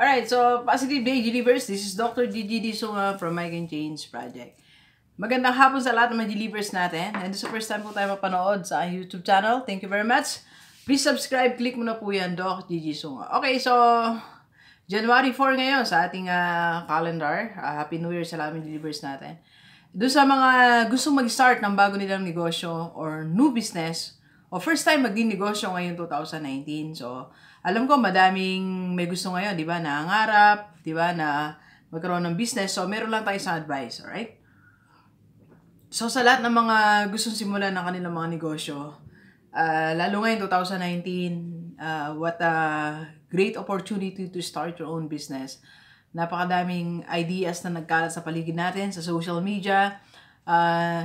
Alright, so Positive Day Delivers. This is Dr. Gigi Disunga from I Can Change Project. Magandang hapon sa lahat ng mga delivers natin. And this is the first time po tayo mapanood sa YouTube channel. Thank you very much. Please subscribe. Click mo na po yan, Doc Gigi Disunga. Okay, so January 4 ngayon sa ating calendar. Happy New Year sa lahat ng delivers natin. Doon sa mga gustong mag-start ng bago nilang negosyo or new business o first time magdi-negosyo ngayon 2019. So, alam ko madaming may gusto ngayon, di ba? Nangangarap, di ba? Na magkaroon ng business. So, meron lang tayo sa advice, alright? So, sa lahat ng mga gustong simulan ng kanilang mga negosyo, lalo ngayon 2019, what a great opportunity to start your own business. Napakadaming ideas na nagkalat sa paligid natin, sa social media,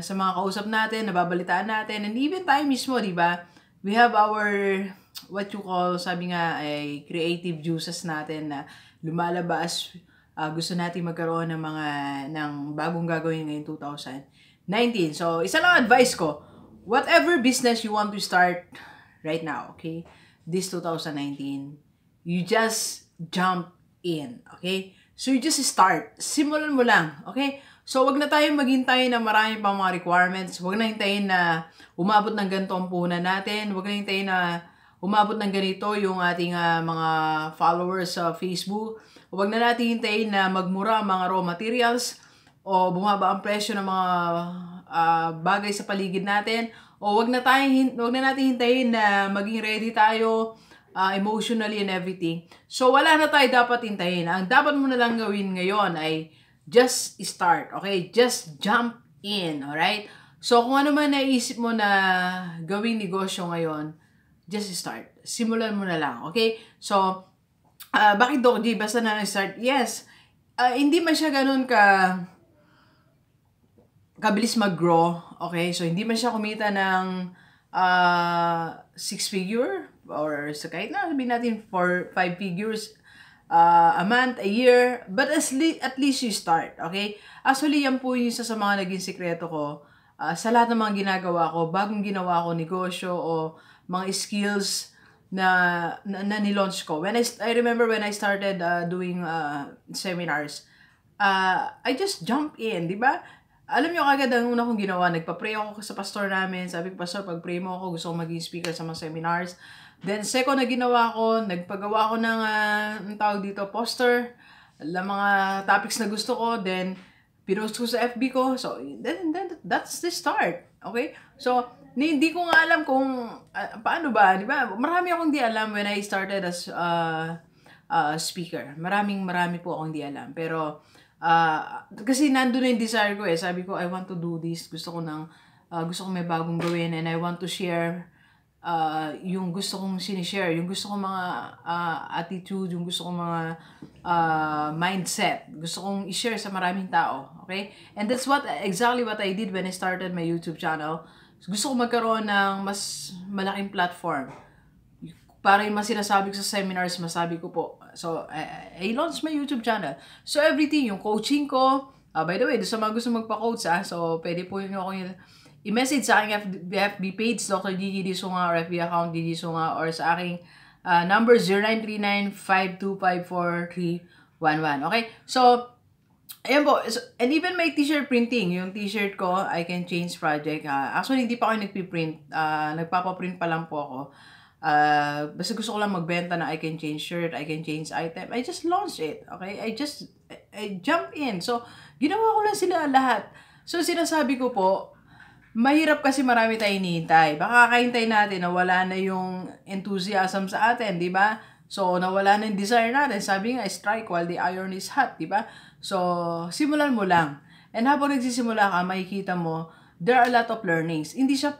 sa mga kausap natin, nababalitaan natin, and even tayo mismo, di ba? We have our, what you call, sabi nga, ay creative juices natin na lumalabas. Gusto natin magkaroon ng bagong gagawin ngayong 2019. So, isa lang advice ko, whatever business you want to start right now, okay? This 2019, you just jump in, okay? So, you just start. Simulan mo lang, okay? So, wag na tayong maghintay na marami pang mga requirements. Wag na hintayin na umabot ng ganito ang puhunan natin. Wag na hintayin na umabot ng ganito yung ating mga followers sa Facebook. Wag na natin hintayin na magmura ang mga raw materials o bumaba ang presyo ng mga bagay sa paligid natin. O wag na natin hintayin na maging ready tayo emotionally and everything. So, wala na tayo dapat hintayin. Ang dapat mo na lang gawin ngayon ay just start, okay? Just jump in, alright? So, kung ano man naisip mo na gawing negosyo ngayon, just start. Simulan mo na lang, okay? So, bakit Doc G? Basta na start? Yes. Hindi man siya ganun kabilis mag-grow, okay? So, hindi man siya kumita ng 6-figure or sa kahit na sabihin natin 4-5 figures a month, a year, but at least you start, okay? Actually, yan po yung isa sa mga naging sikreto ko sa lahat ng mga ginagawa ko, bagong ginawa ko, negosyo o mga skills na nilaunch ko. I remember when I started doing seminars, I just jump in, di ba? Alam nyo kagad ang una kong ginawa, nagpa-pray ako sa pastor namin. Sabi ko, pastor, pag-pray mo ako, gusto kong maging speaker sa mga seminars. Then, second na ginawa ko, nagpagawa ko ng, tawag dito, poster, mga topics na gusto ko. Then, pinost ko sa FB ko. So, then that's the start. Okay? So, hindi ko nga alam kung, paano ba, di ba? Marami akong di alam when I started as speaker. Marami po akong di alam. Pero, kasi nandun na yung desire ko eh. Sabi ko, I want to do this. Gusto ko may bagong gawin and I want to share yung gusto kong sinishare, yung gusto kong mga attitude, yung gusto kong mga mindset. Gusto kong i-share sa maraming tao. Okay? And that's exactly what I did when I started my YouTube channel. Gusto kong magkaroon ng mas malaking platform. Para yung mga sinasabi ko sa seminars, masabi ko po. So, I launched my YouTube channel. So, everything, yung coaching ko, by the way, doon sa mga gusto magpa-coach, so, pwede po nyo ako i-message sa aking FB page, Dr. Gigi Disunga, or FB account Gigi Disunga, or sa aking number 0939-5254-311. Okay? So, ayan po. And even my t-shirt printing, yung t-shirt ko, I Can Change Project. Actually, hindi pa ako nagpiprint. Nagpapaprint pa lang po ako. Basta gusto ko lang magbenta na I Can Change shirt, I Can Change item. I just launched it. Okay? I jump in. So, ginawa ko lang sila lahat. So, sinasabi ko po, mahirap kasi marami tayong hinihintay. Baka kakahintay natin na wala na yung enthusiasm sa atin, di ba? So, nawala na yung desire natin. Sabi nga, strike while the iron is hot, di ba? So, simulan mo lang. And habang nagsisimula ka, makikita mo, there are a lot of learnings. Hindi siya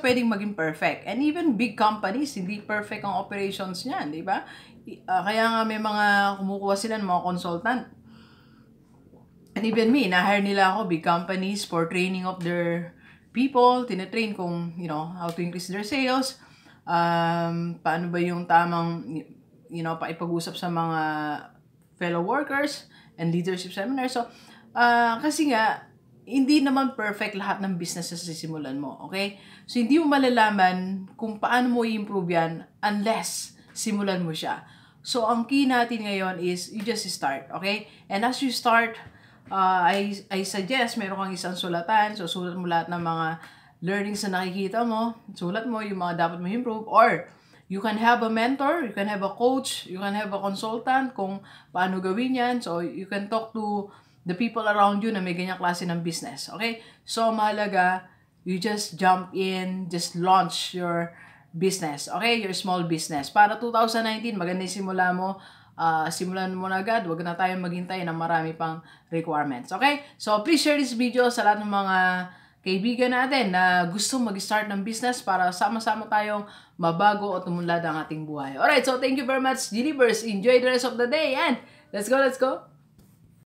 pwedeng maging perfect. And even big companies, hindi perfect ang operations niyan, di ba? Kaya nga may mga kumukuha sila ng mga consultant. And even me, na-hire nila ako, big companies, for training of their people, tinatrain kung, how to increase their sales, paano ba yung tamang, paipag-usap sa mga fellow workers, and leadership seminars. So, kasi nga, hindi naman perfect lahat ng business na sisimulan mo, okay? So, hindi mo malalaman kung paano mo i-improve yan unless simulan mo siya. So, ang key natin ngayon is you just start, okay? And as you start, I suggest meron kang isang sulatan. So, sulat mo lahat ng mga learnings na nakikita mo. Sulat mo yung mga dapat mo improve. Or, you can have a mentor, you can have a coach, you can have a consultant kung paano gawin yan. So, you can talk to the people around you na may ganyang klase ng business. Okay? So, mahalaga, you just jump in, just launch your business. Okay? Your small business. Para 2019, maganda yung simula mo. Simulan mo na agad. Huwag na tayong maghintay ng marami pang requirements. Okay? So, please share this video sa lahat ng mga kaibigan natin na gusto mag-start ng business para sama-sama tayong mabago o tumunlad ang ating buhay. Alright, so thank you very much, Delivers. Enjoy the rest of the day and let's go, let's go!